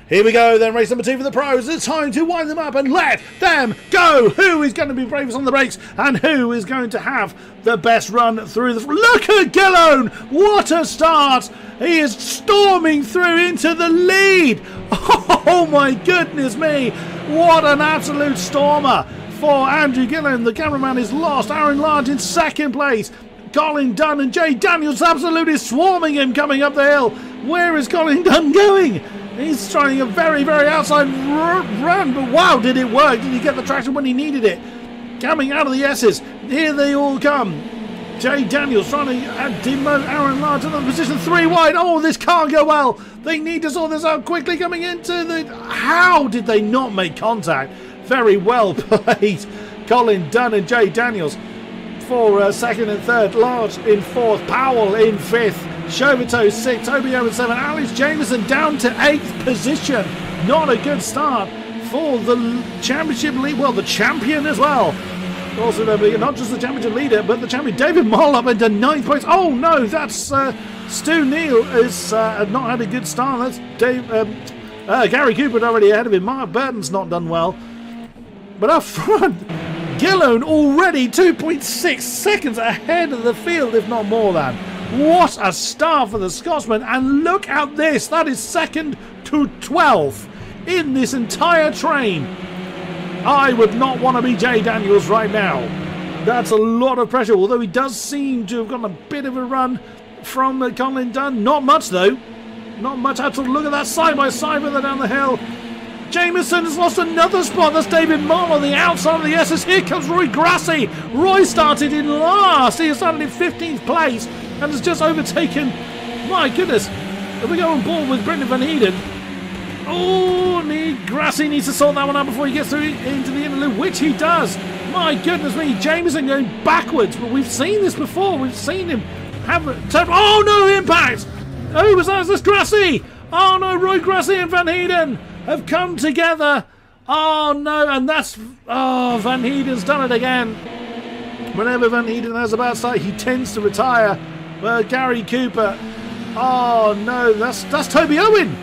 Here we go then, race number 2 for the pros. It's time to wind them up and let them go. Who is going to be bravest on the brakes and who is going to have the best run through the... Look at Gillone! What a start! He is storming through into the lead. Oh my goodness me! What an absolute stormer for Andrew Gillone. The cameraman is lost. Aaron Large in second place. Colin Dunn and Jay Daniels absolutely swarming him coming up the hill. Where is Colin Dunn going? He's trying a very, very outside run, but wow, did it work? Did he get the traction when he needed it? Coming out of the S's, here they all come. Jay Daniels trying to demote Aaron Large another position, 3 wide. Oh, this can't go well. They need to sort this out quickly coming into the... How did they not make contact? Very well played. Colin Dunn and Jay Daniels for second and third. Large in fourth. Powell in fifth. Chauvetot 6, Toby Owen 7, Alex Jameson down to 8th position. Not a good start for the championship lead. Well, the champion as well. Also, not just the championship leader, but the champion David Moll up into 9th place. Oh no, that's Stu Neal has not had a good start. That's Gary Cooper already ahead of him. Mark Burton's not done well. But up front, Gillone already 2.6 seconds ahead of the field, if not more than. What a start for the Scotsman, and look at this, that is second to 12th in this entire train. I would not want to be Jay Daniels right now. That's a lot of pressure, although he does seem to have gotten a bit of a run from Colin Dunn. Not much though, not much at all. Look at that side by side with her down the hill. Jameson has lost another spot. That's David Moll on the outside of the SS. Here comes Roy Grassi. Roy started in last. He started in 15th place and has just overtaken. My goodness. If we go on board with Brendan Van Heeden. Oh, Grassi needs to sort that one out before he gets through into the inner loop, which he does. My goodness me. Jameson going backwards. But we've seen this before. We've seen him have a... Oh, no, impact. Who was that? That's Grassi. Oh, no, Roy Grassi and Van Heeden have come together. Oh no, and that's... Oh, Van Heeden's done it again. Whenever Van Heeden has a bad start, he tends to retire. But Gary Cooper... Oh no, that's Toby Owen.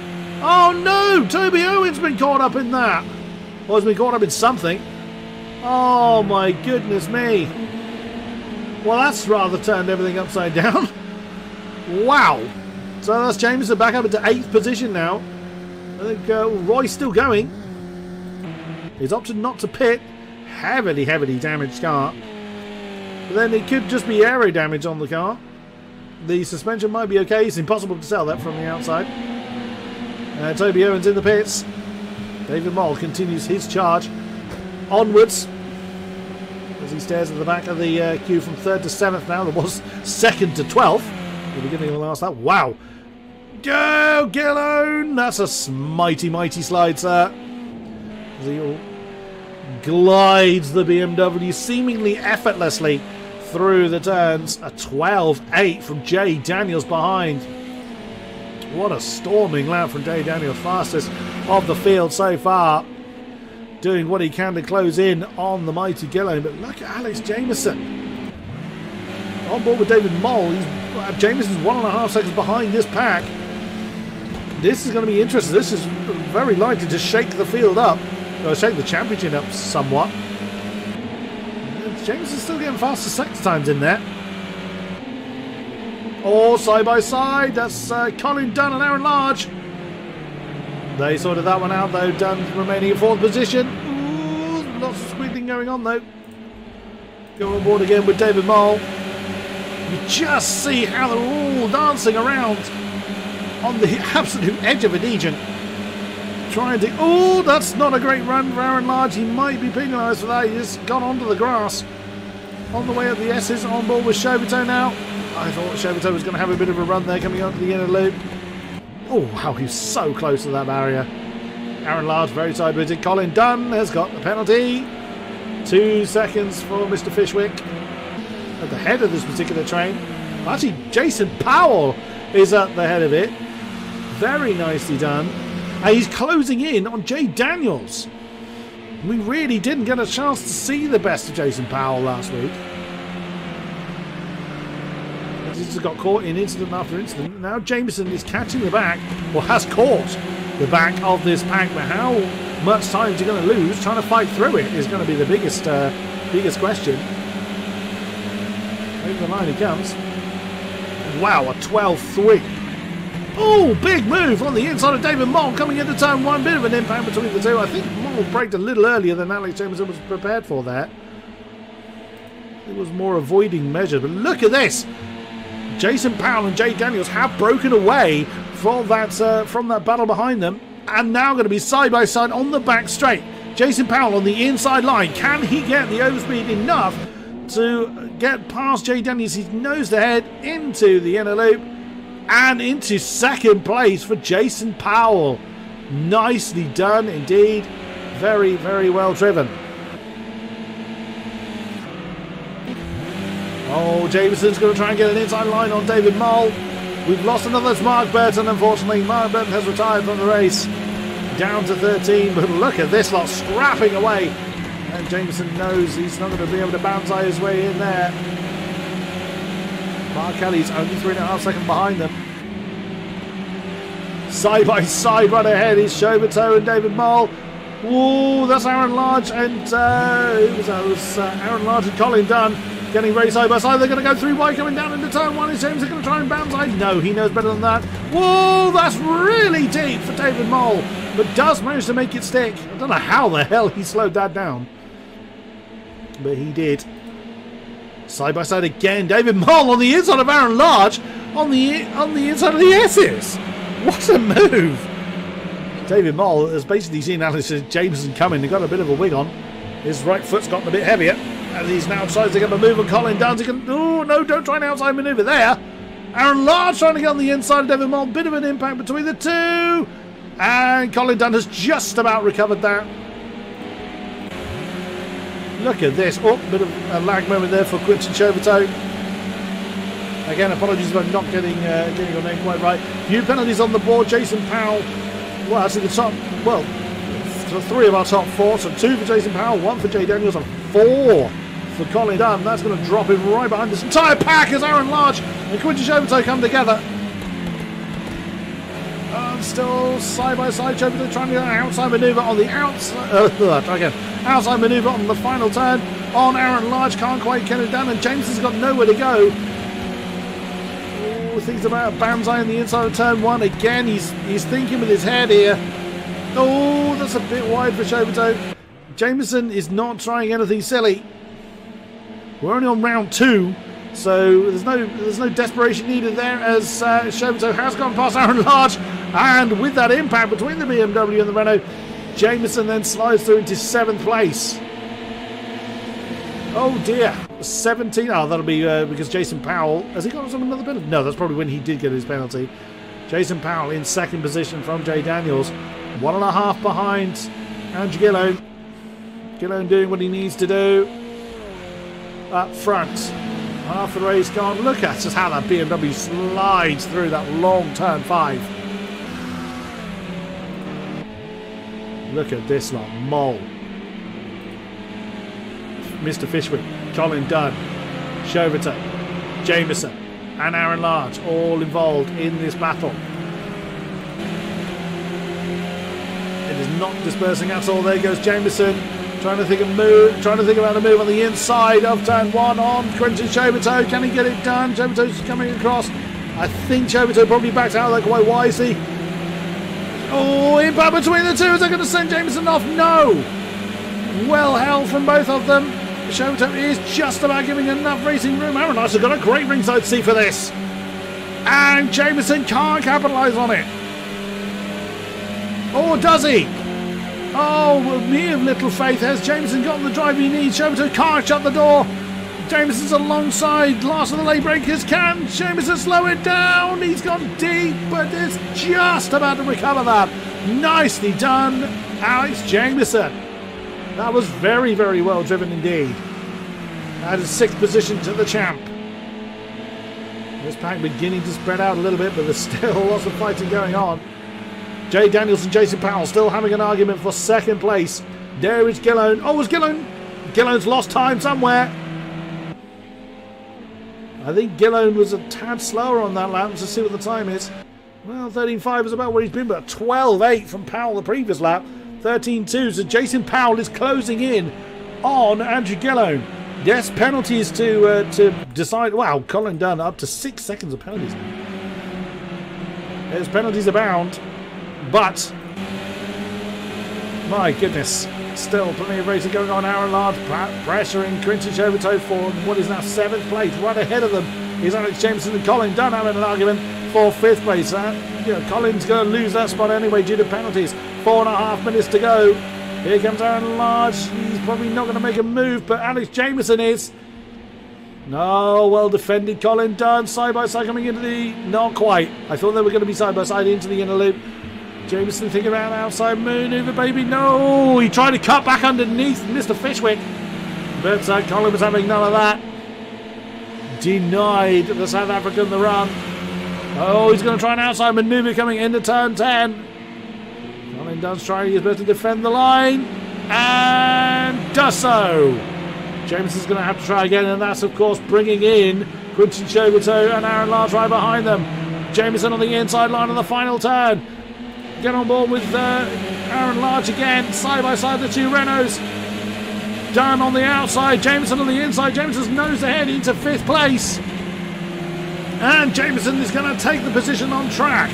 Oh no, Toby Owen's been caught up in that. Or has been caught up in something. Oh my goodness me. Well, that's rather turned everything upside down. Wow. So that's Jameson back up into 8th position now. I think Roy's still going. He's opted not to pit. Heavily damaged car. But then it could just be aero damage on the car. The suspension might be okay. It's impossible to tell that from the outside. Toby Owen's in the pits. David Moll continues his charge onwards as he stares at the back of the queue from 3rd to 7th now. There was 2nd to 12th at the beginning of the last lap. Wow. Go, Gillone! That's a mighty, mighty slide, sir. As he glides the BMW seemingly effortlessly through the turns. A 12.8 from Jay Daniels behind. What a storming lap from Jay Daniels, fastest of the field so far. Doing what he can to close in on the mighty Gillone. But look at Alex Jameson. On board with David Moll. Jameson's 1.5 seconds behind this pack. This is going to be interesting. This is very likely to shake the field up, or shake the championship up somewhat. James is still getting faster sector times in there. All side by side. That's Colin Dunn and Aaron Large. They sorted that one out though. Dunn remaining in 4th position. Ooh, lots of squealing going on though. Go on board again with David Moll. You just see how they're all dancing around on the absolute edge of a region. Trying to... Oh, that's not a great run for Aaron Large. He might be penalised for that. He just got onto the grass. On the way up the S's, on board with Chauvetot now. I thought Chauvetot was going to have a bit of a run there coming onto the inner loop. Oh, wow, he's so close to that barrier. Aaron Large very side-witted. Colin Dunn has got the penalty. 2 seconds for Mr. Fishwick at the head of this particular train. Actually, Jason Powell is at the head of it. Very nicely done. And he's closing in on Jay Daniels. We really didn't get a chance to see the best of Jason Powell last week. He's just got caught in incident after incident. Now Jameson is catching the back, or has caught the back of this pack. But how much time is he going to lose trying to fight through it is going to be the biggest question. Over the line he comes. Wow, a 12-3. Oh, big move on the inside of David Moll coming into turn one. Bit of an impact between the two. I think Moll braked a little earlier than Alex Jameson was prepared for there. It was more avoiding measures. But look at this. Jason Powell and Jay Daniels have broken away from that battle behind them. And now going to be side by side on the back straight. Jason Powell on the inside line. Can he get the overspeed enough to get past Jay Daniels? He knows the head into the inner loop. And into second place for Jason Powell. Nicely done indeed. Very, very well driven. Oh, Jameson's going to try and get an inside line on David Moll. We've lost another. That's Mark Burton, unfortunately. Mark Burton has retired from the race. Down to 13. But look at this lot scrapping away. And Jameson knows he's not going to be able to bounce his way in there. Mark Kelly's only 3.5 seconds behind them. Side by side right ahead is Chauvetot and David Moll. Whoa, that's Aaron Large and Aaron Large and Colin Dunn getting ready side by side. They're going to go through wide coming down into turn one. Is James going to try and bounce? No, he knows better than that. Whoa, that's really deep for David Moll, but does manage to make it stick. I don't know how the hell he slowed that down, but he did. Side by side again, David Moll on the inside of Aaron Large, on the inside of the S's. What a move! David Moll has basically seen Alex Jameson coming and got a bit of a wing on. His right foot's gotten a bit heavier, and he's now trying to get a move on Colin Dunn. Oh no! Don't try an outside manoeuvre there. Aaron Large trying to get on the inside of David Moll. Bit of an impact between the two, and Colin Dunn has just about recovered that. Look at this. Oh, bit of a lag moment there for Quinton Chauvetot. Again, apologies if I'm not getting your name quite right. Few penalties on the board. Jason Powell. Well, actually the top. Well, three of our top four. So 2 for Jason Powell, 1 for Jay Daniels, and 4 for Colin Dunn. That's going to drop him right behind this entire pack as Aaron Large and Quinton Chauvetot come together. Still side by side. Chauvetot trying to get an outside manoeuvre on the outside. Try again. Outside manoeuvre on the final turn on Aaron Large. Can't quite get it down, and James has got nowhere to go. Thinks about Banzai on the inside of turn one. Again, he's thinking with his head here. Oh, that's a bit wide for Chauvetot. Jameson is not trying anything silly. We're only on round 2, so there's no desperation needed there as Chauvetot has gone past Aaron Large, and with that impact between the BMW and the Renault, Jameson then slides through into 7th place. Oh dear, 17. Oh, that'll be because Jason Powell, has he got another penalty? No, that's probably when he did get his penalty. Jason Powell in 2nd position from Jay Daniels, 1.5 behind Andrew Gillone. Gillone doing what he needs to do up front. Half the race gone. Look at just how that BMW slides through that long turn 5. Look at this lot, Moll, Mr. Fishwick, Colin Dunn, Chauvetot, Jameson and Aaron Large all involved in this battle. It is not dispersing at all. There goes Jameson trying to think of about a move on the inside of turn 1 on Quinton Chauvetot. Can he get it done? Chauvetot's coming across. I think Chauvetot probably backs out of that quite wisely. Oh, impact between the two. Is that going to send Jameson off? No. Well held from both of them. Chauvetot is just about giving enough racing room. Aaron Large has got a great ringside seat for this. And Jameson can't capitalise on it. Or does he? Oh, me of little faith. Has Jameson gotten the drive he needs? Chauvetot can't shut the door. Jameson's alongside. Last of the late breakers. Can Jameson slow it down? He's gone deep, but it's just about to recover that. Nicely done, Alex Jameson. That was very, very well driven indeed. That is 6th position to the champ. This pack beginning to spread out a little bit, but there's still lots of fighting going on. Jay Daniels and Jason Powell still having an argument for 2nd place. There is Gillone. Oh, it's Gillone. Gillone's lost time somewhere. I think Gillone was a tad slower on that lap. Let's see what the time is. Well, 13.5 is about where he's been, but 12.8 from Powell the previous lap. 13.2, so Jason Powell is closing in on Andrew Gillone. Yes, penalties to decide. Wow, Colin Dunn up to 6 seconds of penalties. There's penalties abound, but my goodness, still plenty of racing going on. Aaron Large pressuring Quinton Chauvetot for what is now 7th place. Right ahead of them is Alex Jameson and Colin Dunn having an argument for 5th place. Colin's going to lose that spot anyway due to penalties. 4.5 minutes to go. Here comes Aaron Large. He's probably not going to make a move, but Alex Jameson is. No, well defended. Colin Dunn side by side coming into the... Not quite. I thought they were going to be side by side into the inner loop. Jameson thinking about an outside maneuver, baby. No, he tried to cut back underneath Mr. Fishwick, but Colin was having none of that. Denied the South African the run. Oh, he's going to try an outside maneuver coming into turn 10. Colin Dunn's trying his best to defend the line, and does so. Jameson's going to have to try again, and that's, of course, bringing in Quinton Chauvetot and Aaron Large right behind them. Jameson on the inside line on the final turn. Get on board with Aaron Large again, side by side the two Renaults. Dunn on the outside, Jameson on the inside. Jameson's nose ahead into 5th place. And Jameson is going to take the position on track.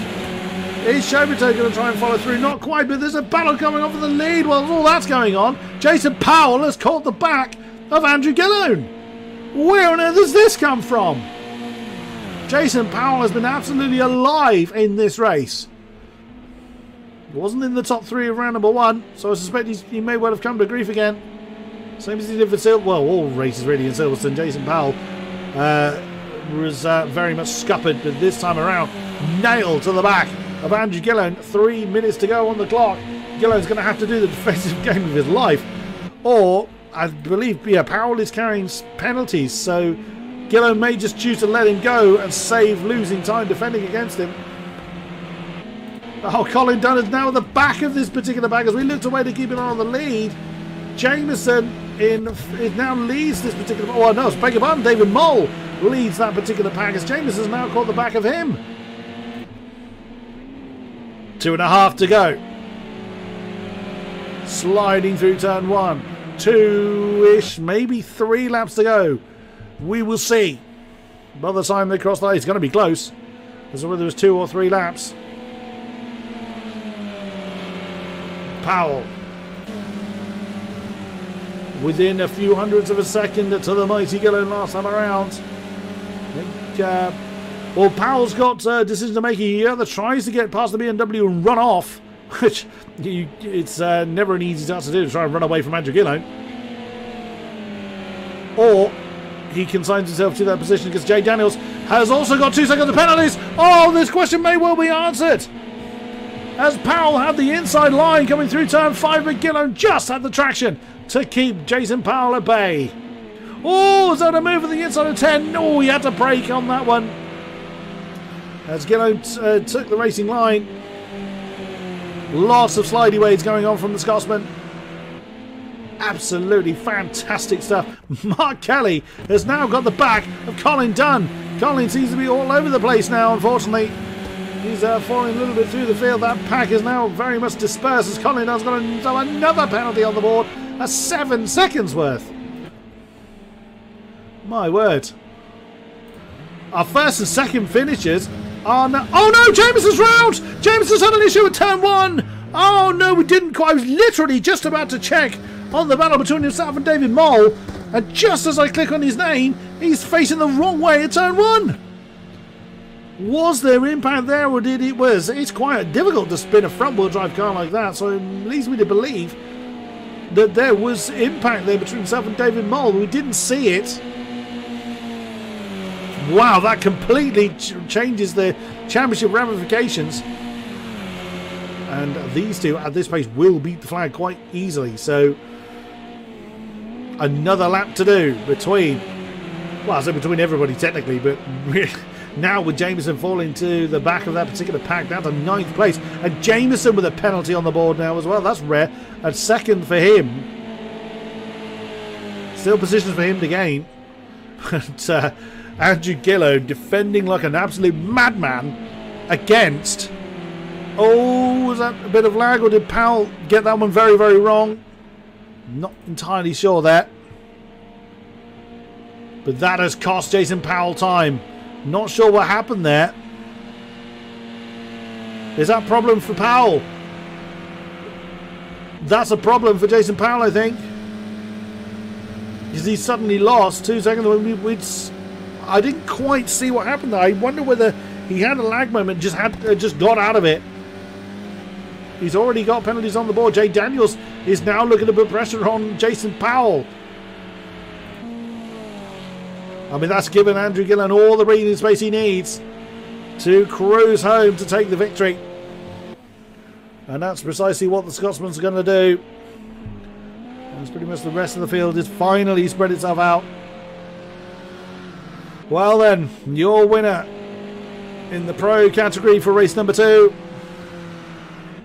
Is Chauvetot going to try and follow through? Not quite, but there's a battle coming off of the lead. Well, all that's going on. Jason Powell has caught the back of Andrew Gillone. Where on earth has this come from? Jason Powell has been absolutely alive in this race. He wasn't in the top 3 of round number 1, so I suspect he may well have come to grief again. Same as he did for Silverstone. Well, all races really in Silverstone. Jason Powell was very much scuppered, but this time around, nailed to the back of Andrew Gillone. 3 minutes to go on the clock. Gillone's going to have to do the defensive game of his life. Or, I believe, Powell is carrying penalties, so Gillone may just choose to let him go and save losing time defending against him. Oh, Colin Dunn is now at the back of this particular pack as we looked away to keep an eye on the lead. Jameson now leads this particular... Oh, no, beg your pardon, David Mole leads that particular pack as Jameson's now caught the back of him. 2.5 to go. Sliding through turn 1. 2-ish, maybe 3 laps to go. We will see. By the time they cross the line, it's going to be close. As to whether it was 2 or 3 laps. Powell. Within a few hundredths of a second to the mighty Gillone last time around. Well, Powell's got decision to make. He either tries to get past the BMW and run off, which it's never an easy task to do, to try and run away from Andrew Gillone. Or he consigns himself to that position because Jay Daniels has also got 2 seconds of penalties. Oh, this question may well be answered. As Powell had the inside line coming through turn 5, but Gillone just had the traction to keep Jason Powell at bay. Oh, is that a move at the inside of 10? No, he had to brake on that one. As Gillone took the racing line. Lots of slidey ways going on from the Scotsman. Absolutely fantastic stuff. Mark Kelly has now got the back of Colin Dunn. Colin seems to be all over the place now, unfortunately. He's falling a little bit through the field. That pack is now very much dispersed as Colin Dunn's got another penalty on the board. That's 7 seconds worth. My word. Our first and second finishes are now... Oh no, Jameson's round! Jameson's had an issue at turn 1! Oh no, we didn't quite. I was literally just about to check on the battle between himself and David Mole, and just as I click on his name, he's facing the wrong way at turn 1. Was there impact there, or did it was? It's quite difficult to spin a front-wheel drive car like that, so it leads me to believe that there was impact there between himself and David Mole. We didn't see it. Wow, that completely changes the championship ramifications. And these two at this pace will beat the flag quite easily. So another lap to do between, well, I say between everybody technically, but now with Jameson falling to the back of that particular pack down to 9th place, and Jameson with a penalty on the board now as well. That's rare. And second for him. Still positions for him to gain. But Andrew Gillone defending like an absolute madman against... Oh, was that a bit of lag, or did Powell get that one very, very wrong? Not entirely sure there. But that has cost Jason Powell time. Not sure what happened there. Is that a problem for Powell? That's a problem for Jason Powell, I think. Because he suddenly lost 2 seconds. I didn't quite see what happened there. I wonder whether he had a lag moment, just got out of it. He's already got penalties on the board. Jay Daniels is now looking to put pressure on Jason Powell. I mean, that's given Andrew Gillone all the breathing space he needs to cruise home to take the victory. And that's precisely what the Scotsman's going to do. As pretty much the rest of the field has finally spread itself out. Well then, your winner in the pro category for race number 2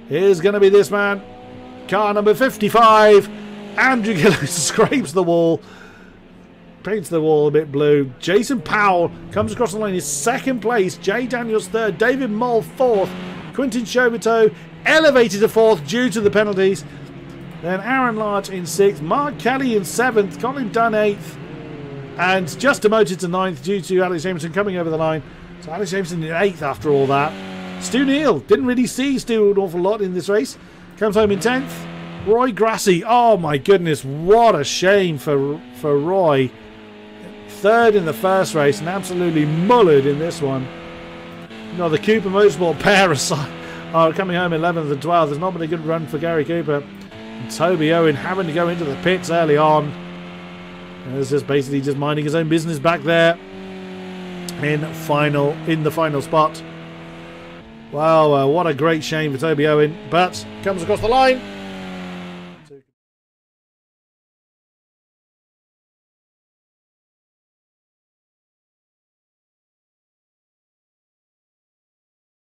is going to be this man. Car number 55. Andrew Gillone scrapes the wall. Paints the wall a bit blue. Jason Powell comes across the line in 2nd place. Jay Daniels 3rd. David Moll 4th. Quintin Chauvetot elevated to 4th due to the penalties. Then Aaron Large in 6th. Mark Kelly in 7th. Colin Dunn 8th. And just demoted to 9th due to Alex Jameson coming over the line. So Alex Jameson in 8th after all that. Stu Neal, didn't really see Stu an awful lot in this race. Comes home in 10th. Roy Grassi, oh my goodness, what a shame for Roy. 3rd in the first race and absolutely mullered in this one. No, the Cooper Motorsport pair are coming home 11th and 12th. There's not been a good run for Gary Cooper. And Toby Owen having to go into the pits early on. And it's just basically just minding his own business back there in the final spot. Wow, what a great shame for Toby Owen, but comes across the line.